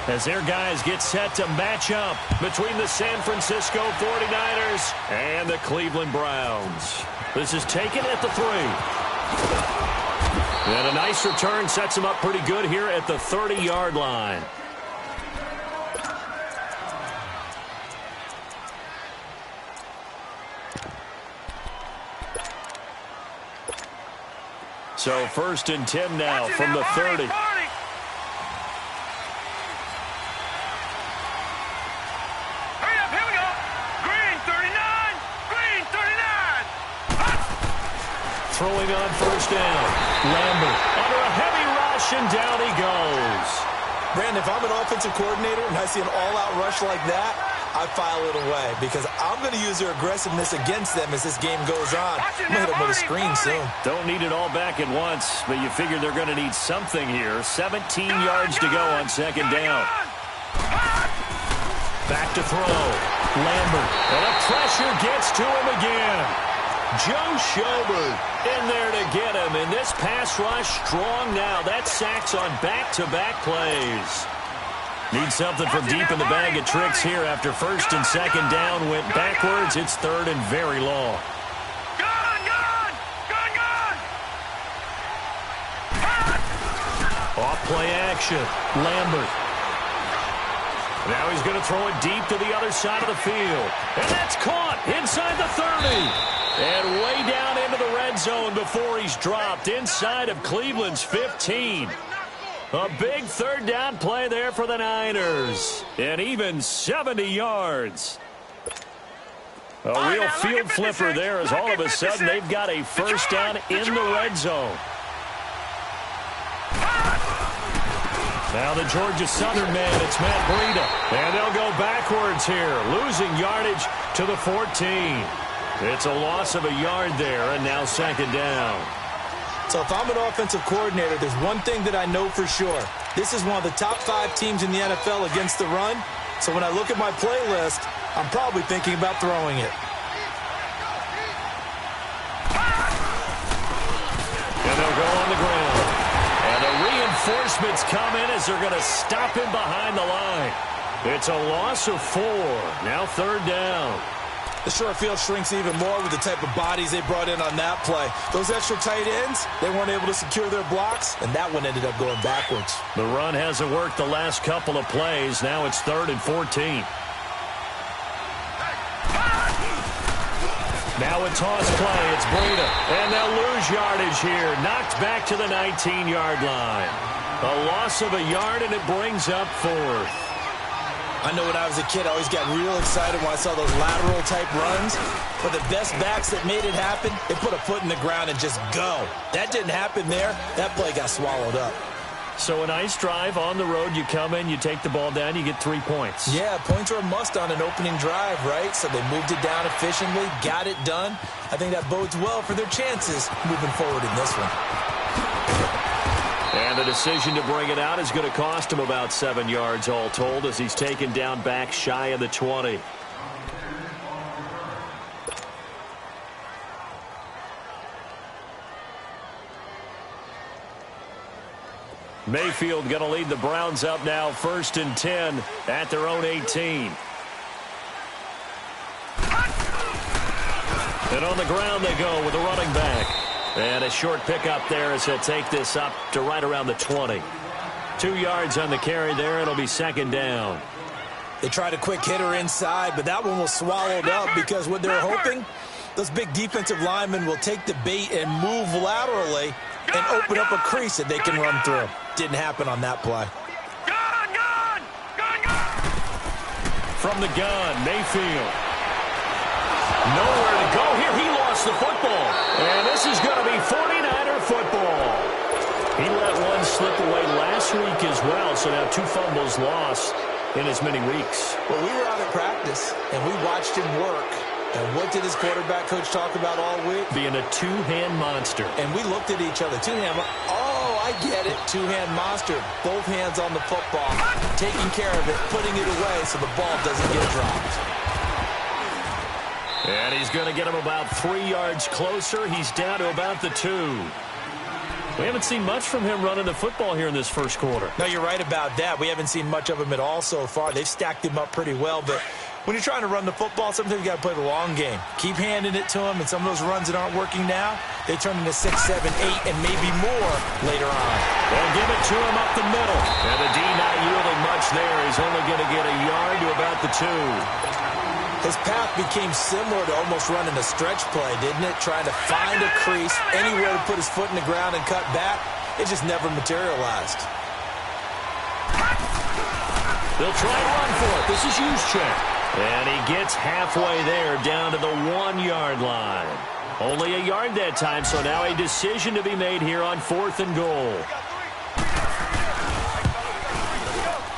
as their guys get set to match up between the San Francisco 49ers and the Cleveland Browns. This is taken at the 3. And a nice return sets them up pretty good here at the 30-yard line. So 1st and 10 now from the 30. Throwing on 1st down. Lambert under a heavy rush, and down he goes. Brandon, if I'm an offensive coordinator and I see an all-out rush like that, I file it away because I'm going to use their aggressiveness against them as this game goes on. I'm going to hit them with a screen soon. Don't need it all back at once, but you figure they're going to need something here. 17 yards to go on 2nd down. Back to throw. Lambert. And the pressure gets to him again. Joe Schobert in there to get him. And this pass rush strong now. That's sacks on back-to-back plays. Need something from deep in the bag of tricks here after 1st and 2nd down went backwards. It's 3rd and very long. Off play action. Lambert. Now he's going to throw it deep to the other side of the field. And that's caught inside the 30. And way down into the red zone before he's dropped inside of Cleveland's 15. A big 3rd down play there for the Niners. And even 70 yards. A real field flipper there as all of a sudden they've got a 1st down in the red zone. Now the Georgia Southern man, it's Matt Breida. And they'll go backwards here, losing yardage to the 14. It's a loss of a yard there, and now 2nd down. So if I'm an offensive coordinator, there's one thing that I know for sure. This is one of the top 5 teams in the NFL against the run. So when I look at my playlist, I'm probably thinking about throwing it. And they'll go on the ground. And the reinforcements come in as they're going to stop him behind the line. It's a loss of 4. Now 3rd down. The short field shrinks even more with the type of bodies they brought in on that play. Those extra tight ends, they weren't able to secure their blocks, and that one ended up going backwards. The run hasn't worked the last couple of plays. Now it's 3rd and 14. Now a toss play. It's Breida. And they'll lose yardage here. Knocked back to the 19-yard line. A loss of a yard, and it brings up 4th. I know when I was a kid, I always got real excited when I saw those lateral-type runs. But the best backs that made it happen, they put a foot in the ground and just go. That didn't happen there. That play got swallowed up. So a nice drive on the road. You come in, you take the ball down, you get 3 points. Yeah, points are a must on an opening drive, right? So they moved it down efficiently, got it done. I think that bodes well for their chances moving forward in this one. And the decision to bring it out is going to cost him about 7 yards all told as he's taken down back shy of the 20. Mayfield going to lead the Browns up now 1st and 10 at their own 18. And on the ground they go with the running back. And a short pickup there as he'll take this up to right around the 20. 2 yards on the carry there. It'll be 2nd down. They tried a quick hitter inside, but that one was swallowed up because what they're hoping, those big defensive linemen will take the bait and move laterally and open up a crease that they can run through. Didn't happen on that play. From the gun, Mayfield. Nowhere to go here. He lost the football. And this is going to be 49er football. He let one slip away last week as well, so now 2 fumbles lost in as many weeks. Well, we were out at practice, and we watched him work. And what did his quarterback coach talk about all week? Being a 2-hand monster. And we looked at each other. 2-hand. Oh, I get it. 2-hand monster. Both hands on the football. Taking care of it, putting it away so the ball doesn't get dropped. And he's going to get him about 3 yards closer. He's down to about the 2. We haven't seen much from him running the football here in this first quarter. No, you're right about that. We haven't seen much of him at all so far. They've stacked him up pretty well, but when you're trying to run the football, sometimes you got to play the long game. Keep handing it to him, and some of those runs that aren't working now, they turn into 6, 7, 8, and maybe more later on. They'll give it to him up the middle. And the D not yielding much there. He's only going to get a yard to about the 2. His path became similar to almost running a stretch play, didn't it? Trying to find a crease, anywhere to put his foot in the ground and cut back. It just never materialized. They'll try to run for it. This is Juszczyk. And he gets halfway there, down to the 1-yard line. Only a yard that time, so now a decision to be made here on 4th and goal.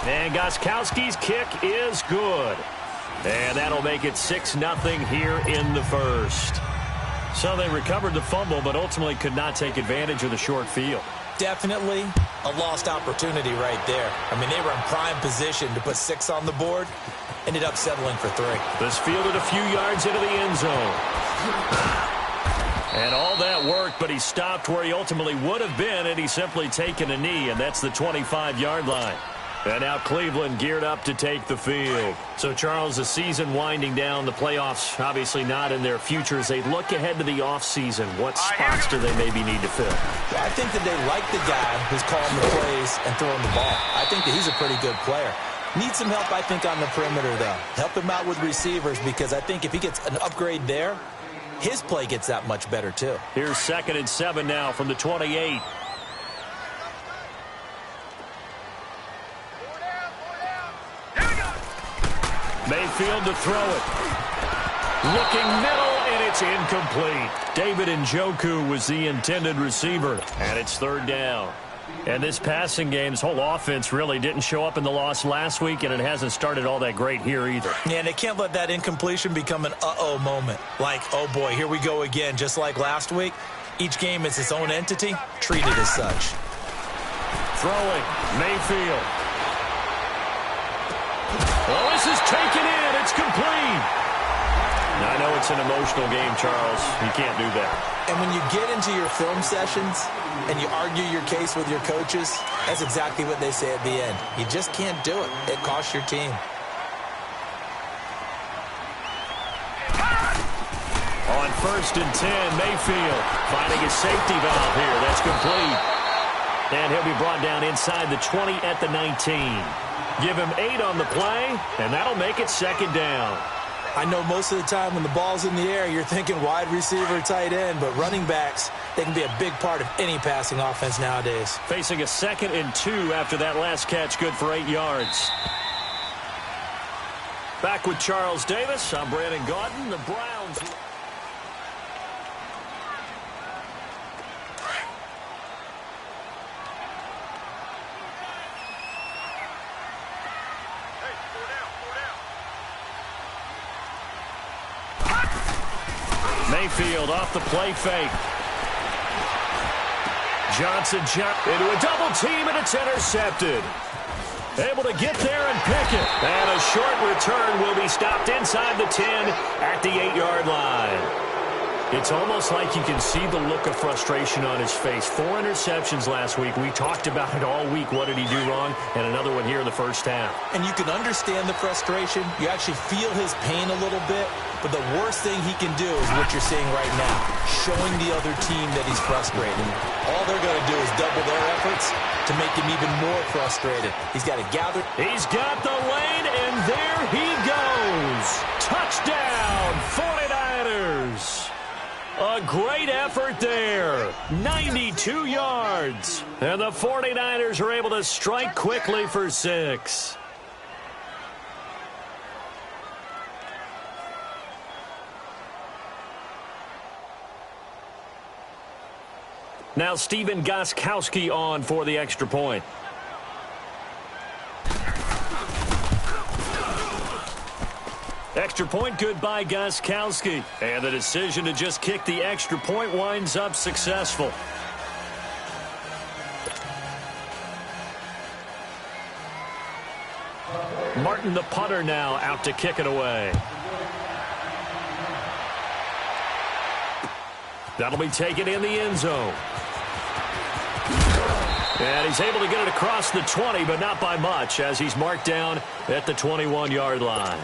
And Gostkowski's kick is good. And that'll make it 6-0 here in the first. So they recovered the fumble, but ultimately could not take advantage of the short field. Definitely a lost opportunity right there. I mean, they were in prime position to put 6 on the board. Ended up settling for 3. This fielded a few yards into the end zone. And all that worked, but he stopped where he ultimately would have been, and he's simply taken a knee, and that's the 25-yard line. And now Cleveland geared up to take the field. So, Charles, the season winding down, the playoffs obviously not in their future. As they look ahead to the offseason, what spots do they maybe need to fill? Well, I think that they like the guy who's calling the plays and throwing the ball. I think that he's a pretty good player. Needs some help, I think, on the perimeter, though. Help him out with receivers, because I think if he gets an upgrade there, his play gets that much better, too. Here's 2nd and 7 now from the 28. Mayfield to throw it. Looking middle, and it's incomplete. David Njoku was the intended receiver, and it's 3rd down. And this passing game's whole offense really didn't show up in the loss last week, and it hasn't started all that great here either. Yeah, and they can't let that incompletion become an uh-oh moment. Like, oh boy, here we go again, just like last week. Each game is its own entity, treated as such. Throwing, Mayfield. Oh, this is taken in. It's complete. Now, I know it's an emotional game, Charles. You can't do that. And when you get into your film sessions and you argue your case with your coaches, that's exactly what they say at the end. You just can't do it. It costs your team. On 1st and 10, Mayfield finding a safety valve here. That's complete. And he'll be brought down inside the 20 at the 19. Give him 8 on the play, and that'll make it 2nd down. I know most of the time when the ball's in the air, you're thinking wide receiver, tight end, but running backs, they can be a big part of any passing offense nowadays. Facing a 2nd and 2 after that last catch, good for 8 yards. Back with Charles Davis. I'm Brandon Gaudin. The Browns. Mayfield off the play fake. Johnson into a double team, and it's intercepted. Able to get there and pick it. And a short return will be stopped inside the 10 at the 8-yard line. It's almost like you can see the look of frustration on his face. 4 interceptions last week. We talked about it all week. What did he do wrong? And another one here in the first half. And you can understand the frustration. You actually feel his pain a little bit. But the worst thing he can do is what you're seeing right now, showing the other team that he's frustrated. All they're going to do is double their efforts to make him even more frustrated. He's got to gather. He's got the lane, and there he goes. Touchdown, 49ers. A great effort there. 92 yards. And the 49ers are able to strike quickly for 6. Now Stephen Gostkowski on for the extra point. Extra point good by Gostkowski. And the decision to just kick the extra point winds up successful. Martin the punter now out to kick it away. That'll be taken in the end zone. And he's able to get it across the 20, but not by much, as he's marked down at the 21-yard line.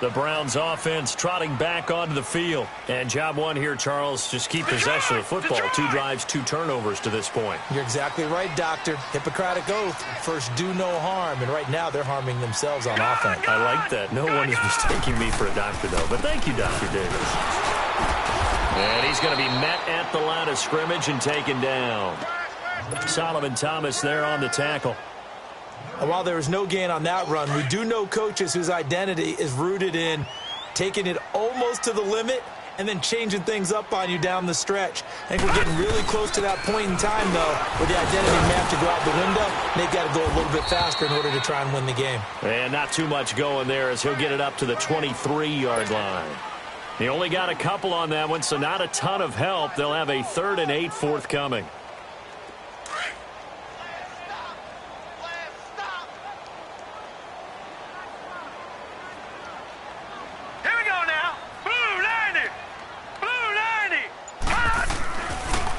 The Browns offense trotting back onto the field. And job one here, Charles, just keep possession of the football. 2 drives, 2 turnovers to this point. You're exactly right, Doctor. Hippocratic oath. First, do no harm. And right now, they're harming themselves on offense. I like that. No one is mistaking me for a doctor, though. But thank you, Dr. Davis. And he's going to be met at the line of scrimmage and taken down. Solomon Thomas there on the tackle. And while there was no gain on that run, we do know coaches whose identity is rooted in taking it almost to the limit and then changing things up on you down the stretch. I think we're getting really close to that point in time, though, where the identity may have to go out the window. They've got to go a little bit faster in order to try and win the game. And not too much going there as he'll get it up to the 23-yard line. He only got a couple on that one, so not a ton of help. They'll have a 3rd and 8 forthcoming.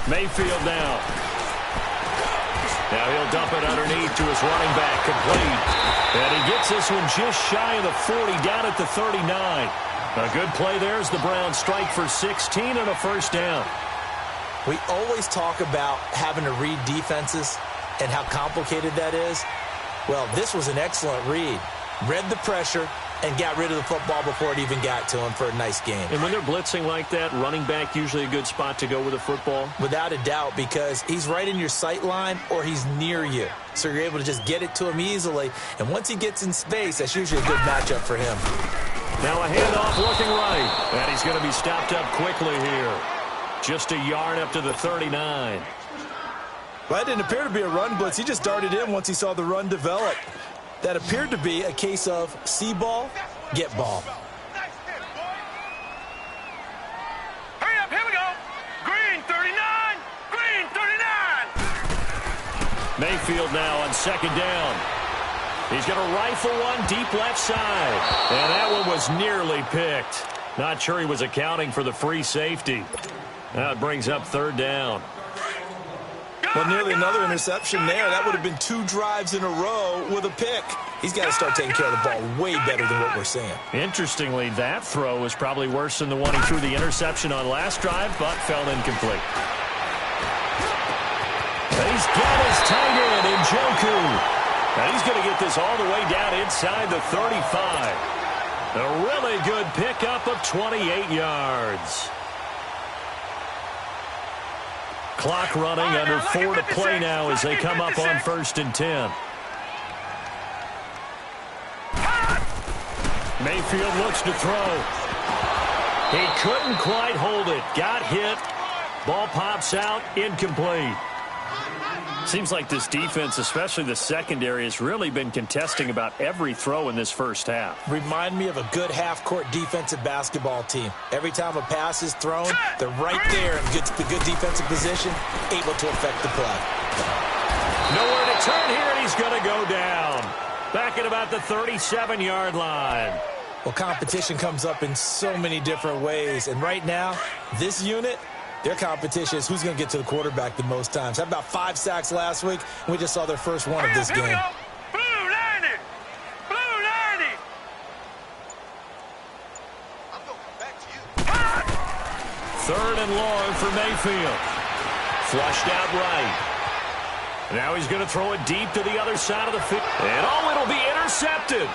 Mayfield now. Now he'll dump it underneath to his running back, complete. And he gets this one just shy of the 40, down at the 39. A good play there as the Browns strike for 16 and a first down. We always talk about having to read defenses and how complicated that is. Well, this was an excellent read. Read the pressure and got rid of the football before it even got to him for a nice game. And when they're blitzing like that, running back usually a good spot to go with the football? Without a doubt, because he's right in your sight line or he's near you. So you're able to just get it to him easily. And once he gets in space, that's usually a good matchup for him. Now a handoff looking right. And he's going to be stopped up quickly here. Just a yard up to the 39. Well, it didn't appear to be a run blitz. He just darted in once he saw the run develop. That appeared to be a case of see ball, get ball. Hurry up, here we go. Green 39, green 39. Mayfield now on 2nd down. He's going to rifle one deep left side. And that one was nearly picked. Not sure he was accounting for the free safety. Now it brings up 3rd down. Well, nearly another interception there. That would have been 2 drives in a row with a pick. He's got to start taking care of the ball way better than what we're seeing. Interestingly, that throw was probably worse than the one he threw the interception on last drive, but fell incomplete. He's got his tight end in Njoku. And he's going to get this all the way down inside the 35. A really good pickup of 28 yards. Clock running, under 4 to play now as they come up on 1st and 10. Mayfield looks to throw. He couldn't quite hold it. Got hit. Ball pops out, incomplete. Seems like this defense, especially the secondary, has really been contesting about every throw in this first half. Remind me of a good half-court defensive basketball team. Every time a pass is thrown, they're right there in the good defensive position, able to affect the play. Nowhere to turn here, and he's going to go down. Back at about the 37-yard line. Well, competition comes up in so many different ways, and right now, this unit, their competition is who's going to get to the quarterback the most times. Had about 5 sacks last week, and we just saw their first one of this game. Blue 90! Blue 90! I'm going back to you. 3rd and long for Mayfield. Flushed out right. Now he's going to throw it deep to the other side of the field. And it'll be intercepted.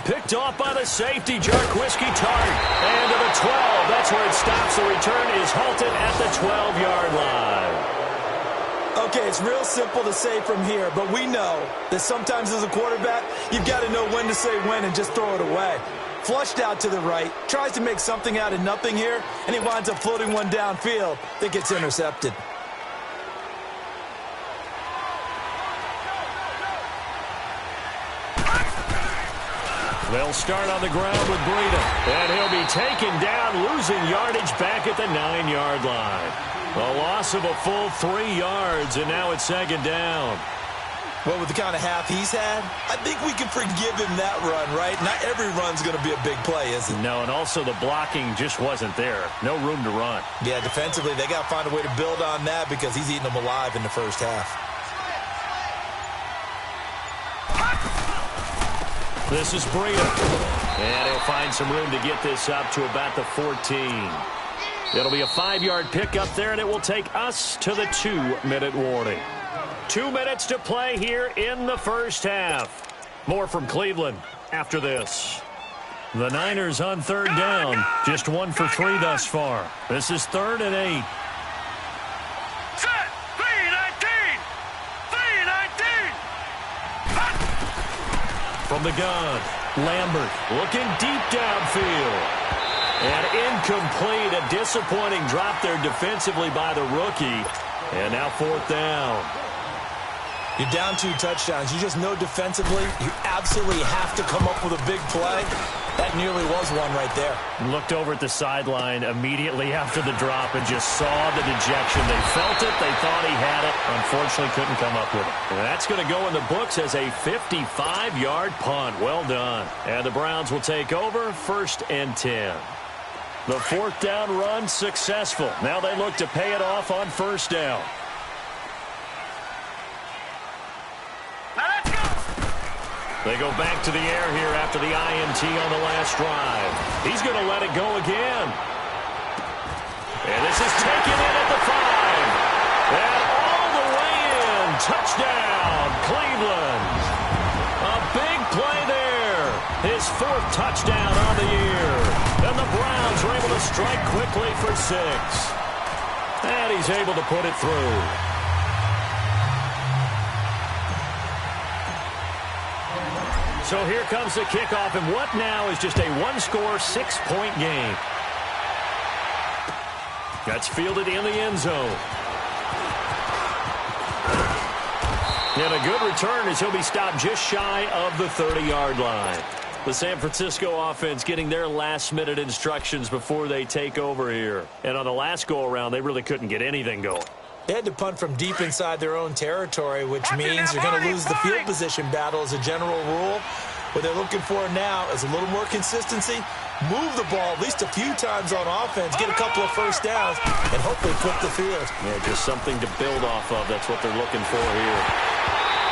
Picked off by the safety, Jarquiski Tart. And to the 12. That's where it stops. The return is halted at the 12-yard line. Okay, it's real simple to say from here, but we know that sometimes as a quarterback, you've got to know when to say when and just throw it away. Flushed out to the right, tries to make something out of nothing here, and he winds up floating one downfield that gets intercepted. They'll start on the ground with Breida. And he'll be taken down, losing yardage back at the 9-yard line. A loss of a full 3 yards, and now it's 2nd down. Well, with the kind of half he's had, I think we can forgive him that run, right? Not every run's going to be a big play, is it? No, and also the blocking just wasn't there. No room to run. Yeah, defensively, they got to find a way to build on that because he's eating them alive in the first half. This is Breida. And he'll find some room to get this up to about the 14. It'll be a 5-yard pickup there, and it will take us to the 2-minute warning. 2 minutes to play here in the first half. More from Cleveland after this. The Niners on third down. Just 1 for 3 thus far. This is 3rd and 8. Set. 3-19. 3-19. From the gun, Lambert looking deep downfield. And incomplete. A disappointing drop there defensively by the rookie. And now 4th down. You're down 2 touchdowns. You just know defensively you absolutely have to come up with a big play. That nearly was one right there. Looked over at the sideline immediately after the drop and just saw the dejection. They felt it. They thought he had it. Unfortunately, couldn't come up with it. And that's going to go in the books as a 55-yard punt. Well done. And the Browns will take over 1st and 10. The 4th down run successful. Now they look to pay it off on 1st down. They go back to the air here after the INT on the last drive. He's going to let it go again. And this is taken in at the 5. And all the way in. Touchdown, Cleveland. A big play there. His 4th touchdown on the year. And the Browns are able to strike quickly for 6. And he's able to put it through. So here comes the kickoff, and what now is just a 1-score, 6-point game. That's fielded in the end zone. And a good return as he'll be stopped just shy of the 30-yard line. The San Francisco offense getting their last-minute instructions before they take over here. And on the last go-around, they really couldn't get anything going. They had to punt from deep inside their own territory, which means you're going to lose the field position battle as a general rule. What they're looking for now is a little more consistency, move the ball at least a few times on offense, get a couple of first downs, and hopefully flip the field. Yeah, just something to build off of. That's what they're looking for here.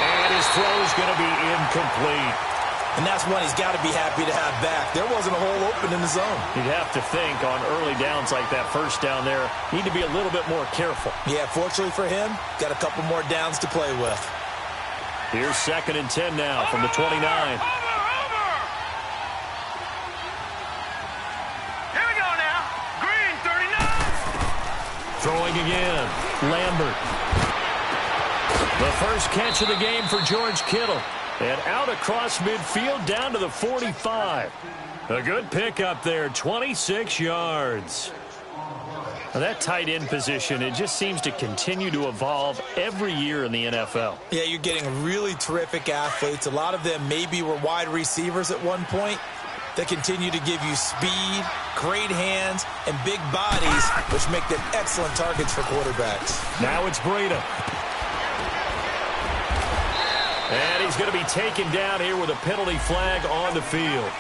And his throw is going to be incomplete. And that's one he's got to be happy to have back. There wasn't a hole open in the zone. You'd have to think on early downs like that first down there, need to be a little bit more careful. Yeah, fortunately for him, got a couple more downs to play with. Here's 2nd and 10 now from the 29. Here we go now. Green, 39. Throwing again. Lambert. The first catch of the game for George Kittle. And out across midfield down to the 45. A good pickup there, 26 yards. Now that tight end position, it just seems to continue to evolve every year in the NFL. Yeah, you're getting really terrific athletes. A lot of them maybe were wide receivers at one point. They continue to give you speed, great hands, and big bodies, which make them excellent targets for quarterbacks. Now it's Breida. And he's going to be taken down here with a penalty flag on the field.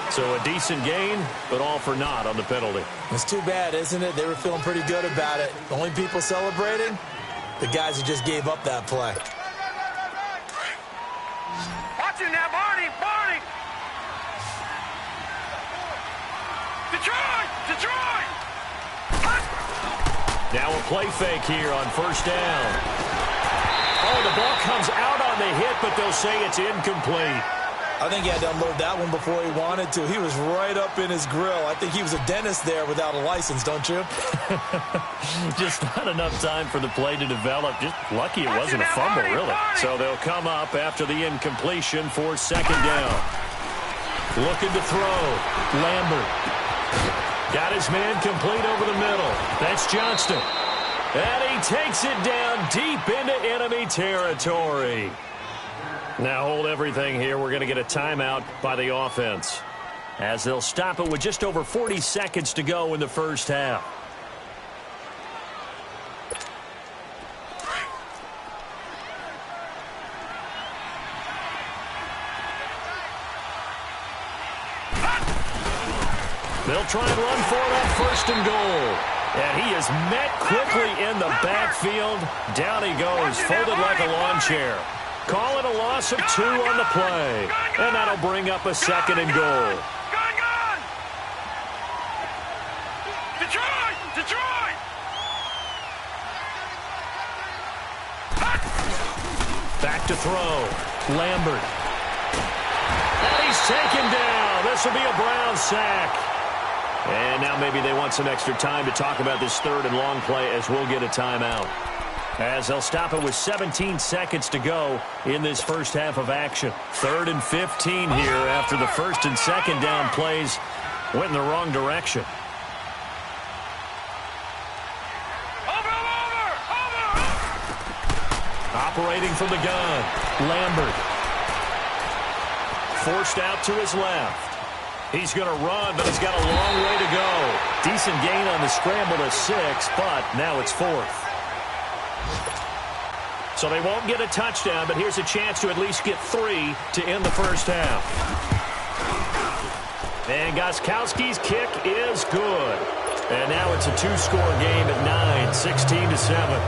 So a decent gain, but all for naught on the penalty. It's too bad, isn't it? They were feeling pretty good about it. The only people celebrating, the guys who just gave up that play. Watch it now, Barney, Barney. Detroit, Detroit. Now a play fake here on 1st down. Oh, the ball comes out on the hit, but they'll say it's incomplete. I think he had to unload that one before he wanted to. He was right up in his grill. I think he was a dentist there without a license, don't you? Just not enough time for the play to develop. Just lucky it wasn't a fumble, really. So they'll come up after the incompletion for 2nd down. Looking to throw. Lambert. Got his man complete over the middle. That's Johnston. And he takes it down deep into enemy territory. Now hold everything here. We're going to get a timeout by the offense, as they'll stop it with just over 40 seconds to go in the first half. They'll try and run for it on 1st and goal. And he is met quickly in the backfield. Down he goes, folded like a lawn chair. Call it a loss of 2 on the play. And that'll bring up a second and goal. Gun! Detroit! Back to throw. Lambert. And he's taken down. This will be a Brown sack. And now maybe they want some extra time to talk about this third and long play as we'll get a timeout. As they'll stop it with 17 seconds to go in this first half of action. 3rd and 15 here after the first and second down plays went in the wrong direction. Operating from the gun, Lambert. Forced out to his left. He's going to run, but he's got a long way to go. Decent gain on the scramble to 6, but now it's 4th. So they won't get a touchdown, but here's a chance to at least get 3 to end the first half. And Gostkowski's kick is good. And now it's a 2-score game at 9, 16-7.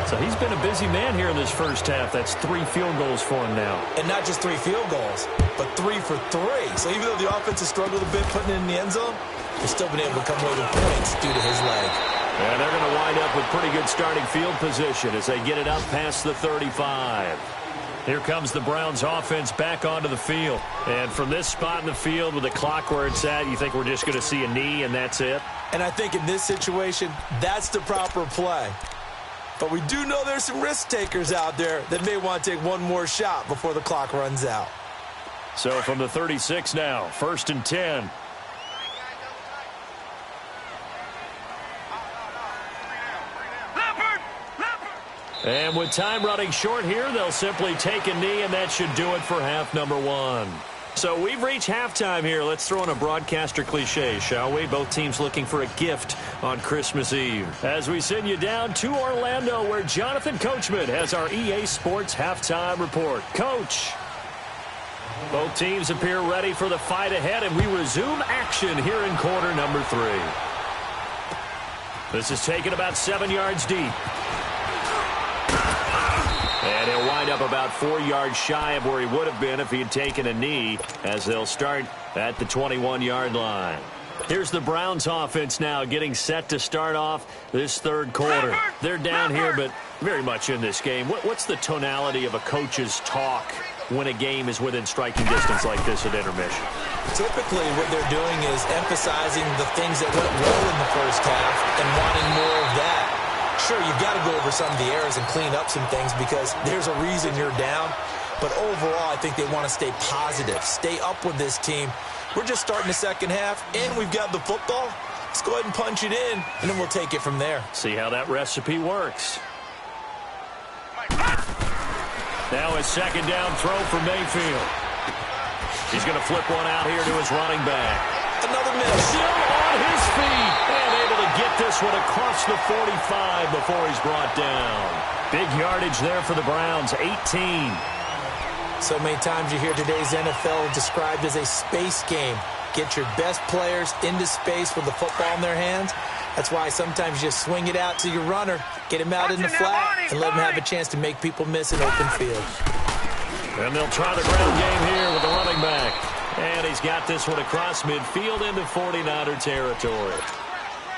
So he's been a busy man here in this first half. That's 3 field goals for him now. And not just 3 field goals, but 3 for 3. So even though the offense has struggled a bit putting it in the end zone, they've still been able to come away with points due to his leg. And they're going to wind up with pretty good starting field position as they get it up past the 35. Here comes the Browns offense back onto the field. And from this spot in the field with the clock where it's at, you think we're just going to see a knee and that's it? And I think in this situation, that's the proper play. But we do know there's some risk takers out there that may want to take one more shot before the clock runs out. So from the 36 now, 1st and 10. And with time running short here, they'll simply take a knee, and that should do it for half number 1. So we've reached halftime here. Let's throw in a broadcaster cliche, shall we? Both teams looking for a gift on Christmas Eve. As we send you down to Orlando, where Jonathan Coachman has our EA Sports halftime report. Coach. Both teams appear ready for the fight ahead, and we resume action here in quarter number 3. This is taken about 7 yards deep. And he'll wind up about 4 yards shy of where he would have been if he had taken a knee, as they'll start at the 21-yard line. Here's the Browns offense now getting set to start off this third quarter. They're down here, but very much in this game. What's the tonality of a coach's talk when a game is within striking distance like this at intermission? Typically, what they're doing is emphasizing the things that went well in the first half and wanting more of that. Sure, you've got to go over some of the errors and clean up some things because there's a reason you're down. But overall, I think they want to stay positive, stay up with this team. We're just starting the second half, and we've got the football. Let's go ahead and punch it in, and then we'll take it from there. See how that recipe works. Now a second down throw for Mayfield. He's going to flip one out here to his running back. Another miss. Still on his feet. And able to get this one across the 45 before he's brought down. Big yardage there for the Browns, 18. So many times you hear today's NFL described as a space game. Get your best players into space with the football in their hands. That's why sometimes you just swing it out to your runner, get him out in the flat, and let him have a chance to make people miss an open field. And they'll try the ground game here with the running back. And he's got this one across midfield into 49er territory.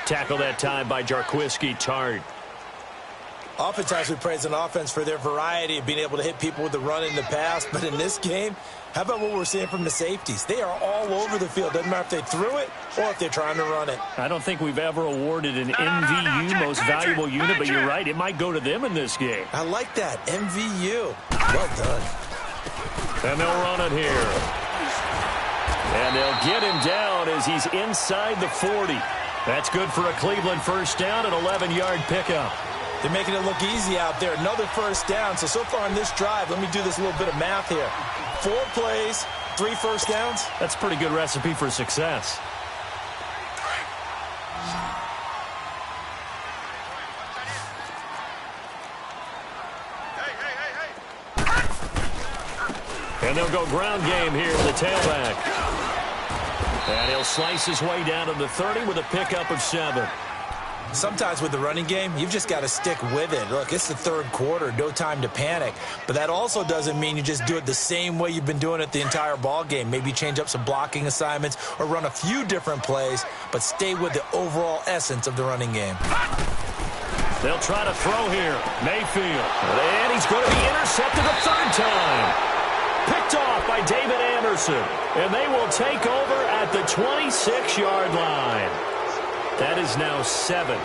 Tackle that time by Jarquiski Tart. Oftentimes we praise an offense for their variety of being able to hit people with the run in the pass. But in this game, how about what we're seeing from the safeties? They are all over the field. Doesn't matter if they threw it or if they're trying to run it. I don't think we've ever awarded an MVU, most valuable unit, but you're right. It might go to them in this game. I like that. MVU. Well done. And they'll run it here. And they'll get him down as he's inside the 40. That's good for a Cleveland first down, an 11-yard pickup. They're making it look easy out there. Another first down. So far in this drive, let me do this little bit of math here. 4 plays, 3 first downs. That's a pretty good recipe for success. And they'll go ground game here with the tailback. And he'll slice his way down to the 30 with a pickup of 7. Sometimes with the running game, you've just got to stick with it. Look, it's the third quarter, no time to panic. But that also doesn't mean you just do it the same way you've been doing it the entire ball game. Maybe change up some blocking assignments or run a few different plays, but stay with the overall essence of the running game. They'll try to throw here. Mayfield. And he's going to be intercepted a third time. Picked off by David Anderson. And they will take over at the 26-yard line. That is now seven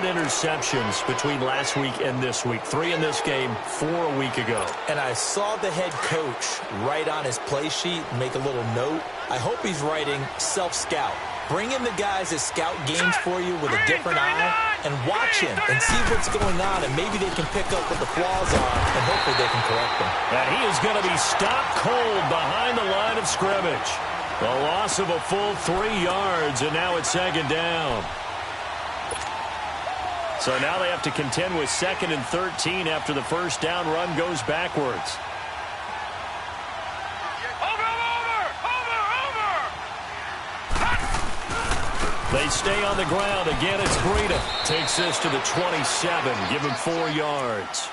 interceptions between last week and this week. 3 in this game, 4 a week ago. And I saw the head coach write on his play sheet, make a little note. I hope he's writing self-scout. Bring in the guys that scout games for you with a different eye and watch him and see what's going on, and maybe they can pick up what the flaws are, and hopefully they can correct them. And he is going to be stopped cold behind the line of scrimmage. The loss of a full 3 yards, and now it's second down. So now they have to contend with 2nd and 13 after the first down run goes backwards. They stay on the ground. Again, it's Breida. Takes this to the 27. Give him 4 yards.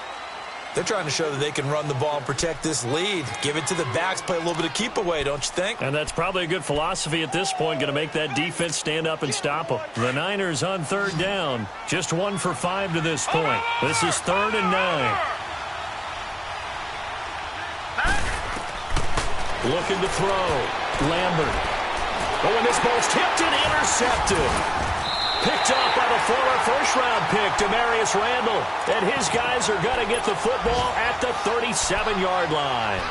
They're trying to show that they can run the ball and protect this lead. Give it to the backs, play a little bit of keep away, don't you think? And that's probably a good philosophy at this point, going to make that defense stand up and stop them. The Niners on third down, just 1 for 5 to this point. This is 3rd and 9. Looking to throw. Lambert. Oh, and this ball's tipped and intercepted. Picked off by the former first-round pick, Demarius Randall. And his guys are going to get the football at the 37-yard line.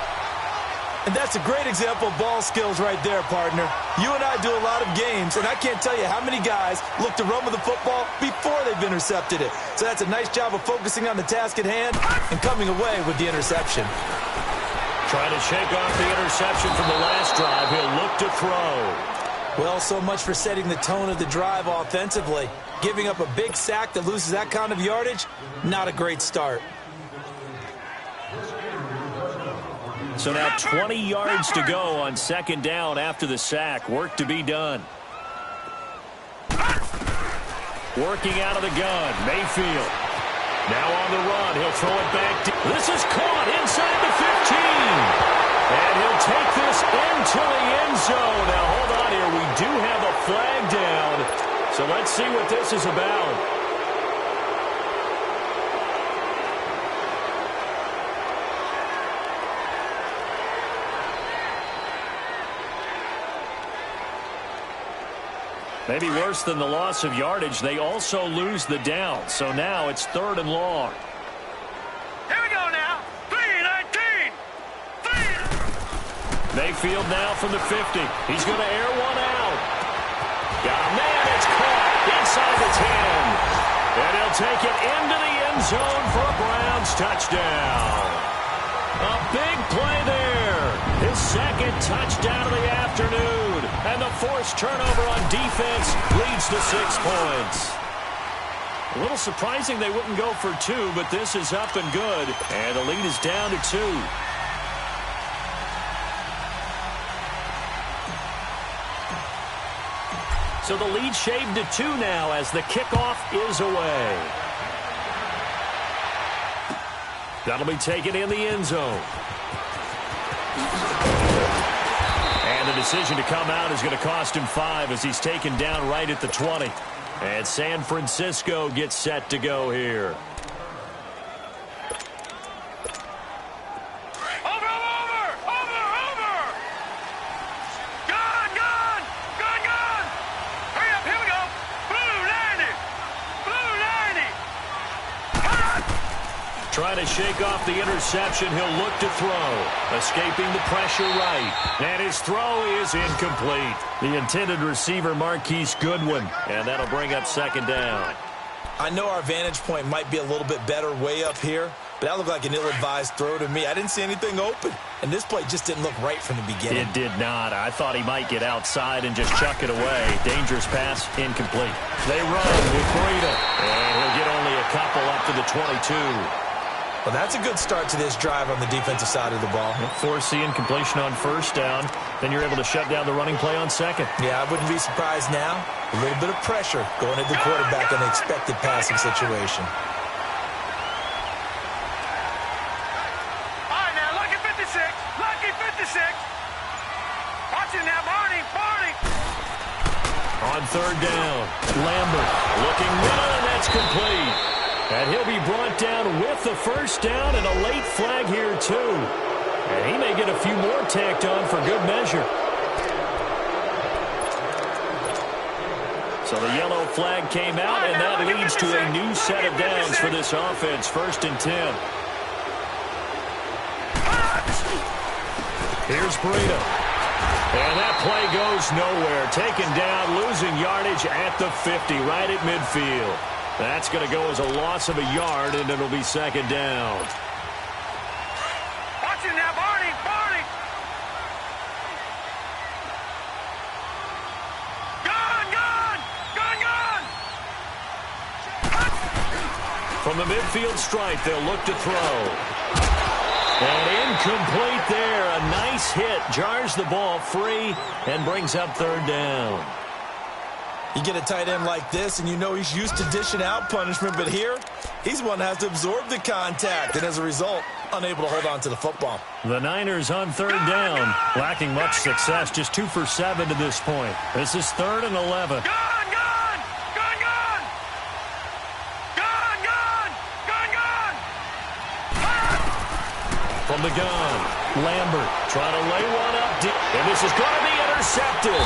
And that's a great example of ball skills right there, partner. You and I do a lot of games, and I can't tell you how many guys look to run with the football before they've intercepted it. So that's a nice job of focusing on the task at hand and coming away with the interception. Trying to shake off the interception from the last drive. He'll look to throw. Well, so much for setting the tone of the drive offensively. Giving up a big sack that loses that kind of yardage, not a great start. So now 20 yards to go on 2nd down after the sack. Work to be done. Working out of the gun, Mayfield. Now on the run, he'll throw it back. This is caught inside the 15. And he'll take this into the end zone. Now, hold on here. We do have a flag down. So let's see what this is about. Maybe worse than the loss of yardage, they also lose the down. So now it's 3rd and long. Here we go now. 3-19. Mayfield now from the 50. He's going to air one out. Got a man. It's caught inside the 10. And he'll take it into the end zone for a Browns touchdown. A big play there. His 2nd touchdown of the afternoon. And the forced turnover on defense leads to 6 points. A little surprising they wouldn't go for 2, but this is up and good. And the lead is down to 2. So the lead shaved to 2 now as the kickoff is away. That'll be taken in the end zone. And the decision to come out is going to cost him 5 as he's taken down right at the 20. And San Francisco gets set to go here. Trying to shake off the interception. He'll look to throw. Escaping the pressure right. And his throw is incomplete. The intended receiver, Marquise Goodwin. And that'll bring up 2nd down. I know our vantage point might be a little bit better way up here, but that looked like an ill-advised throw to me. I didn't see anything open. And this play just didn't look right from the beginning. It did not. I thought he might get outside and just chuck it away. Dangerous pass, incomplete. They run with Breida. And he'll get only a couple up to the 22. Well, that's a good start to this drive on the defensive side of the ball. Foreseeing completion on first down. Then you're able to shut down the running play on second. Yeah, I wouldn't be surprised now. A little bit of pressure going at the quarterback in an expected passing situation. All right, now, lucky 56. Lucky 56. Watch it now, Barney. Barney. On third down, Lambert looking middle, and that's complete. And he'll be brought down with the first down and a late flag here, too. And he may get a few more tacked on for good measure. So the yellow flag came out, and that leads to a new set of downs for this offense. 1st and 10. Here's Breida. And that play goes nowhere. Taken down, losing yardage at the 50, right at midfield. That's going to go as a loss of a yard, and it'll be 2nd down. Watch it now, Barney. Barney. Gone, gone. Gone, gone. From the midfield stripe, they'll look to throw. And incomplete there. A nice hit. Jars the ball free and brings up 3rd down. You get a tight end like this, and you know he's used to dishing out punishment, but here, he's one that has to absorb the contact, and as a result, unable to hold on to the football. The Niners on 3rd down, lacking much success, just 2 for 7 to this point. This is 3rd and 11. Gone, gone. Gone, gone. Gone, gone. Gone, gone. From the gun, Lambert trying to lay one up deep, and this is going to be intercepted.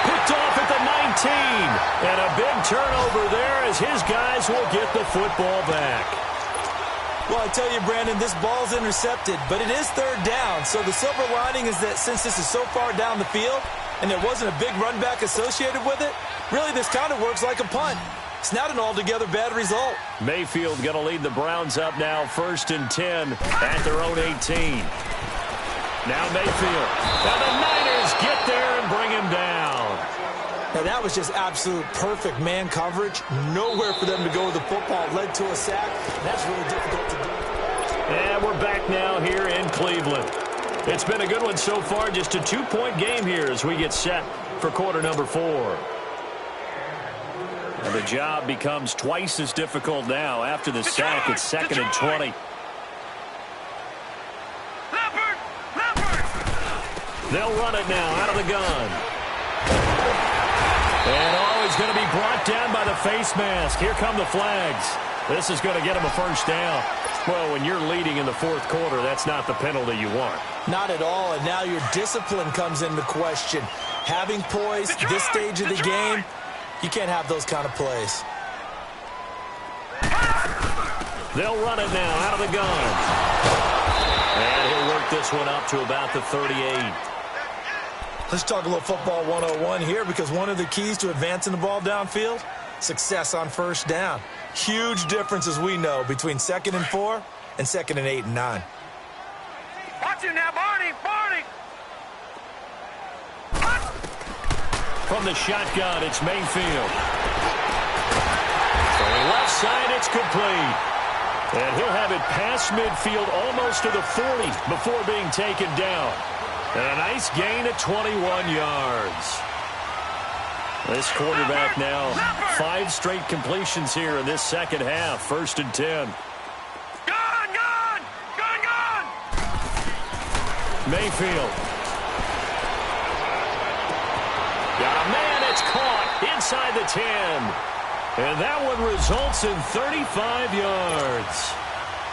Picked off at the 19, and a big turnover there as his guys will get the football back. Well, I tell you, Brandon, this ball's intercepted, but it is 3rd down. So the silver lining is that since this is so far down the field and there wasn't a big run back associated with it, really this kind of works like a punt. It's not an altogether bad result. Mayfield going to lead the Browns up now, 1st and 10 at their own 18. Now Mayfield. Now the Niners get there and bring him down. Now that was just absolute perfect man coverage. Nowhere for them to go with the football. Led to a sack. That's really difficult to do. And we're back now here in Cleveland. It's been a good one so far. Just a 2-point game here as we get set for quarter number 4. And the job becomes twice as difficult now. After the sack, it's 2nd and 20. They'll run it now out of the gun. And he's going to be brought down by the face mask. Here come the flags. This is going to get him a first down. Well, when you're leading in the 4th quarter, that's not the penalty you want. Not at all, and now your discipline comes into question. Having poise, this stage of the game, you can't have those kind of plays. They'll run it now out of the gun. And he'll work this one up to about the 38. Let's talk a little football 101 here, because one of the keys to advancing the ball downfield, success on first down. Huge difference, as we know, between 2nd and 4 and 2nd and 8 and 9. Watch him now, Barney. Barney. From the shotgun, it's Mayfield. From the left side, it's complete. And he'll have it past midfield almost to the 40 before being taken down. And a nice gain at 21 yards. This quarterback now, 5 straight completions here in this second half. 1st and 10. Gone, gone, gone, gone. Mayfield. Got a man, it's caught inside the 10. And that one results in 35 yards.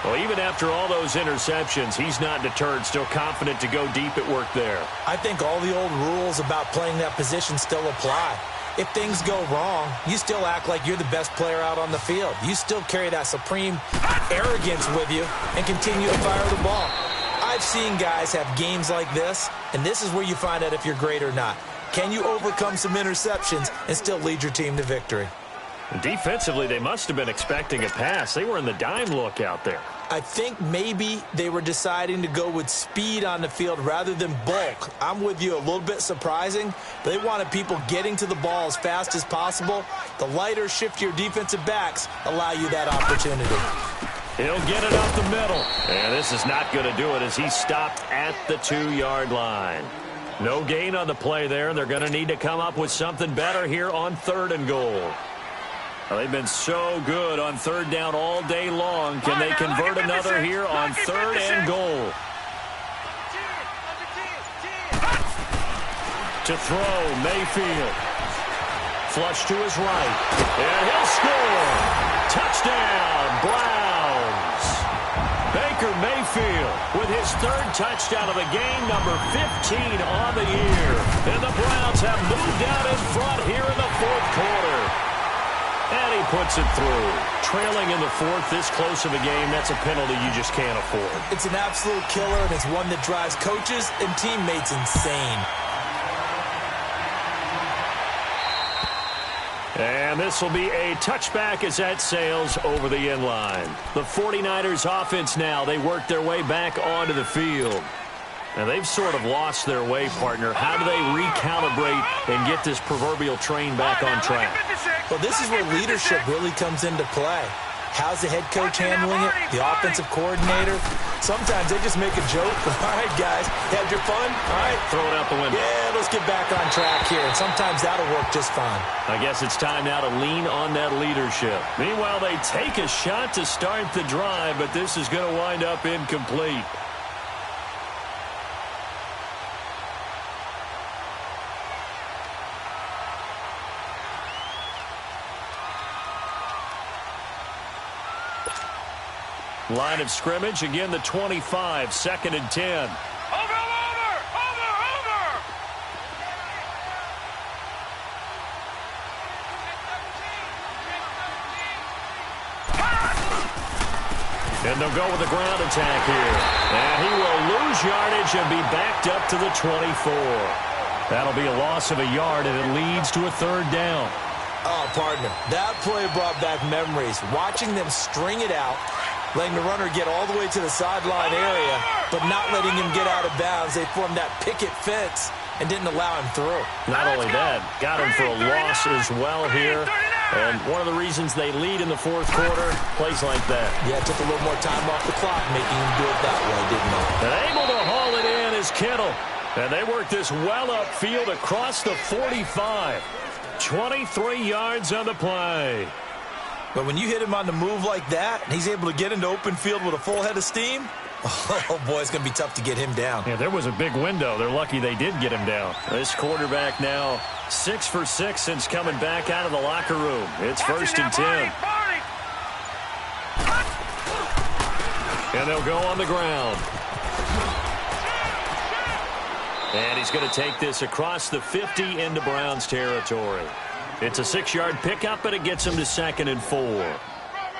Well, even after all those interceptions, he's not deterred, still confident to go deep at work there. I think all the old rules about playing that position still apply. If things go wrong, you still act like you're the best player out on the field. You still carry that supreme arrogance with you and continue to fire the ball. I've seen guys have games like this, and this is where you find out if you're great or not. Can you overcome some interceptions and still lead your team to victory? Defensively, they must have been expecting a pass. They were in the dime look out there. I think maybe they were deciding to go with speed on the field rather than bulk. I'm with you, a little bit surprising, but they wanted people getting to the ball as fast as possible. The lighter, shiftier defensive backs allow you that opportunity. He'll get it up the middle. And this is not going to do it as he's stopped at the 2-yard line. No gain on the play there. They're going to need to come up with something better here on 3rd and goal. Well, they've been so good on 3rd down all day long. Can they convert another here on 3rd and goal? To throw, Mayfield. Flush to his right. And he'll score. Touchdown, Browns. Baker Mayfield with his 3rd touchdown of the game, number 15 on the year. And the Browns have moved out in front here in the 4th quarter. And he puts it through. Trailing in the 4th, this close of a game, that's a penalty you just can't afford. It's an absolute killer, and it's one that drives coaches and teammates insane. And this will be a touchback as that sails over the end line. The 49ers offense now, they work their way back onto the field. And they've sort of lost their way, partner. How do they recalibrate and get this proverbial train back on track? Well, this is where leadership really comes into play. How's the head coach handling it? The offensive coordinator? Sometimes they just make a joke. All right, guys, had your fun? All right. Throw it out the window. Yeah, let's get back on track here. And sometimes that'll work just fine. I guess it's time now to lean on that leadership. Meanwhile, they take a shot to start the drive, but this is going to wind up incomplete. Line of scrimmage, again the 25, 2nd and 10. Over! And they'll go with the ground attack here. And he will lose yardage and be backed up to the 24. That'll be a loss of a yard, and it leads to a 3rd down. Oh, partner, that play brought back memories. Watching them string it out, letting the runner get all the way to the sideline area, but not letting him get out of bounds. They formed that picket fence and didn't allow him through. Not only that, got him for a loss as well here. And one of the reasons they lead in the 4th quarter, plays like that. Yeah, it took a little more time off the clock, making him do it that way, didn't it? And able to haul it in is Kittle. And they work this well upfield across the 45. 23 yards on the play. But when you hit him on the move like that, and he's able to get into open field with a full head of steam, oh, boy, it's going to be tough to get him down. Yeah, there was a big window. They're lucky they did get him down. This quarterback now 6 for 6 since coming back out of the locker room. It's 1st and 10. And they'll go on the ground. And he's going to take this across the 50 into Browns territory. It's a 6-yard pickup, but it gets him to 2nd and 4.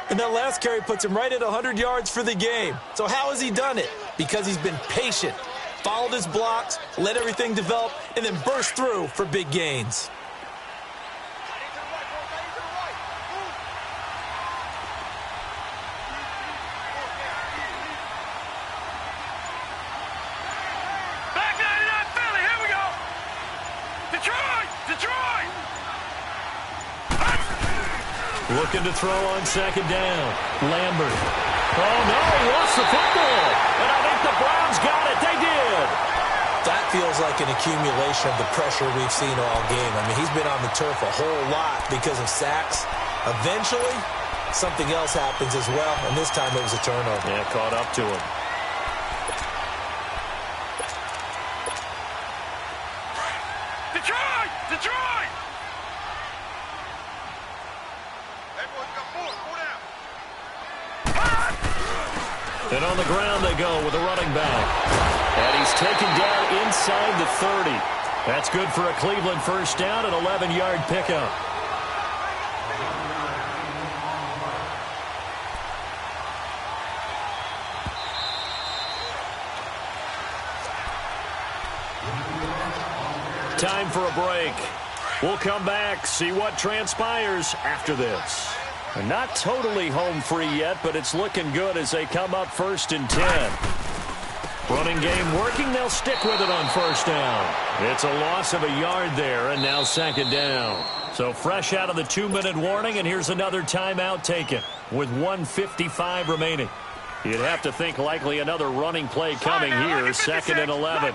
And that last carry puts him right at 100 yards for the game. So how has he done it? Because he's been patient, followed his blocks, let everything develop, and then burst through for big gains. Looking to throw on 2nd down. Lambert. Oh, no, he lost the football. And I think the Browns got it. They did. That feels like an accumulation of the pressure we've seen all game. I mean, he's been on the turf a whole lot because of sacks. Eventually, something else happens as well, and this time it was a turnover. Yeah, caught up to him. Detroit! And on the ground they go with a running back. And he's taken down inside the 30. That's good for a Cleveland 1st down, an 11-yard pickup. Time for a break. We'll come back, see what transpires after this. Not totally home free yet, but it's looking good as they come up 1st and 10. Running game working. They'll stick with it on first down. It's a loss of a yard there, and now second down. So fresh out of the 2-minute warning, and here's another timeout taken with 1:55 remaining. You'd have to think likely another running play coming here, second and 11.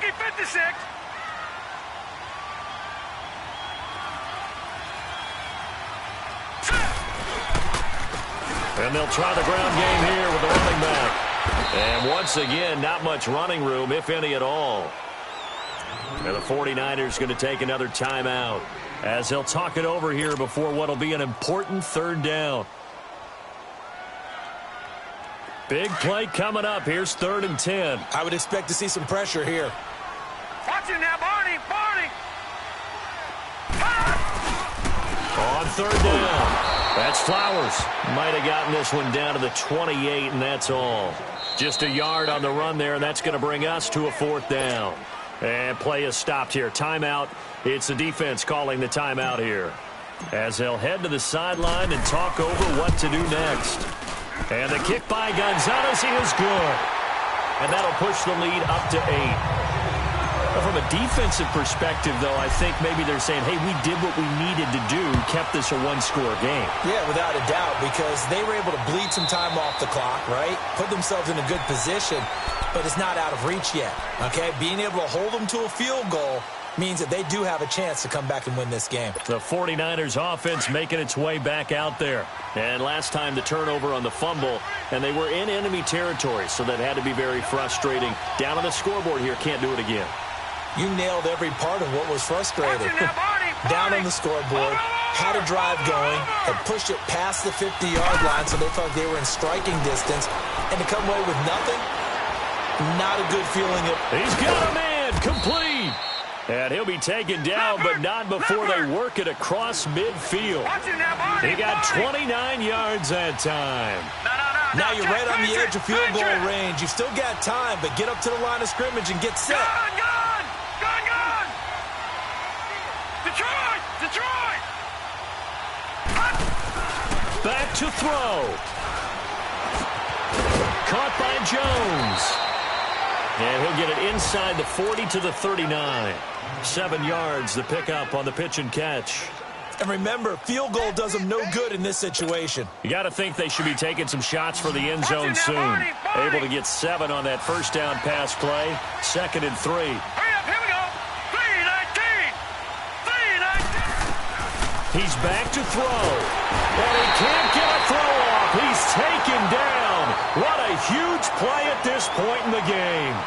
And they'll try the ground game here with the running back. And once again, not much running room, if any at all. And the 49ers going to take another timeout as he'll talk it over here before what will be an important third down. Big play coming up. Here's 3rd and 10. I would expect to see some pressure here. Watch it now, Barney. On 3rd down. That's Flowers. Might have gotten this one down to the 28, and that's all. Just a yard on the run there, and that's going to bring us to a 4th down. And play is stopped here. Timeout. It's the defense calling the timeout here, as they'll head to the sideline and talk over what to do next. And the kick by Gonzalez is good. And that'll push the lead up to 8. From a defensive perspective, though, I think maybe they're saying, hey, we did what we needed to do, kept this a one-score game. Yeah, without a doubt, because they were able to bleed some time off the clock, right? Put themselves in a good position, but it's not out of reach yet, okay? Being able to hold them to a field goal means that they do have a chance to come back and win this game. The 49ers offense making its way back out there. And last time the turnover on the fumble, and they were in enemy territory, so that had to be very frustrating. Down on the scoreboard here, can't do it again. You nailed every part of what was frustrating. Down on the scoreboard, had a drive going, had pushed it past the 50-yard line so they felt like they were in striking distance, and to come away with nothing, not a good feeling. He's got a man, complete. And he'll be taken down, but not before they work it across midfield. He got 29 yards that time. Now you're right on the edge of field goal range. You've still got time, but get up to the line of scrimmage and get set. Detroit! Back to throw. Caught by Jones. And he'll get it inside the 40 to the 39. 7 yards, the pickup on the pitch and catch. And remember, field goal does them no good in this situation. You got to think they should be taking some shots for the end zone soon. Able to get 7 on that first down pass play. 2nd and 3. He's back to throw. And he can't get a throw off. He's taken down. What a huge play at this point in the game.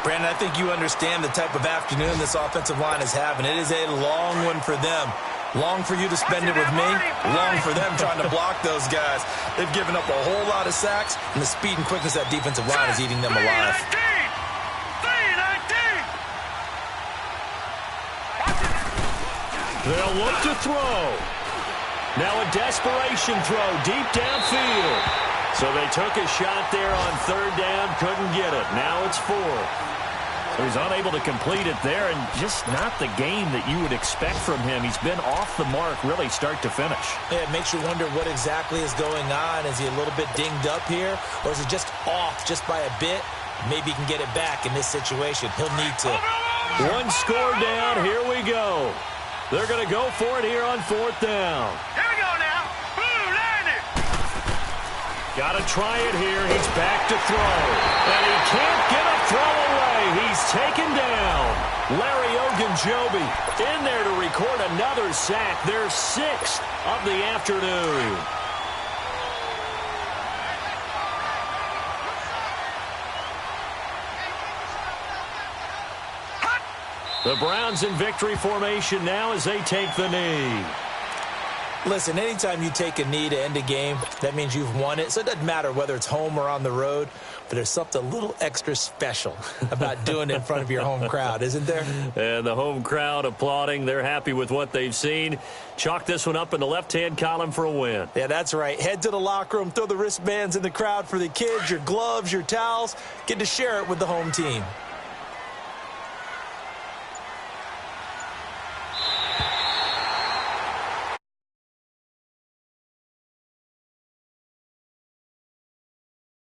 Brandon, I think you understand the type of afternoon this offensive line is having. It is a long one for them. Long for you to spend it with me. Long for them trying to block those guys. They've given up a whole lot of sacks, and the speed and quickness of that defensive line is eating them alive. They'll look to throw. Now a desperation throw deep downfield. So they took a shot there on 3rd down, couldn't get it. Now it's 4th. So he's unable to complete it there, and just not the game that you would expect from him. He's been off the mark really start to finish. Yeah, it makes you wonder what exactly is going on. Is he a little bit dinged up here, or is it just off just by a bit? Maybe he can get it back in this situation. He'll need to. 1 score down. Here we go. They're going to go for it here on 4th down. Here we go now. Boom, landed. Got to try it here. He's back to throw. And he can't get a throw away. He's taken down. Larry Ogunjobi in there to record another sack. Their 6th of the afternoon. The Browns in victory formation now as they take the knee. Listen, anytime you take a knee to end a game, that means you've won it. So it doesn't matter whether it's home or on the road, but there's something a little extra special about doing it in front of your home crowd, isn't there? And the home crowd applauding. They're happy with what they've seen. Chalk this one up in the left-hand column for a win. Yeah, that's right. Head to the locker room, throw the wristbands in the crowd for the kids, your gloves, your towels. Get to share it with the home team.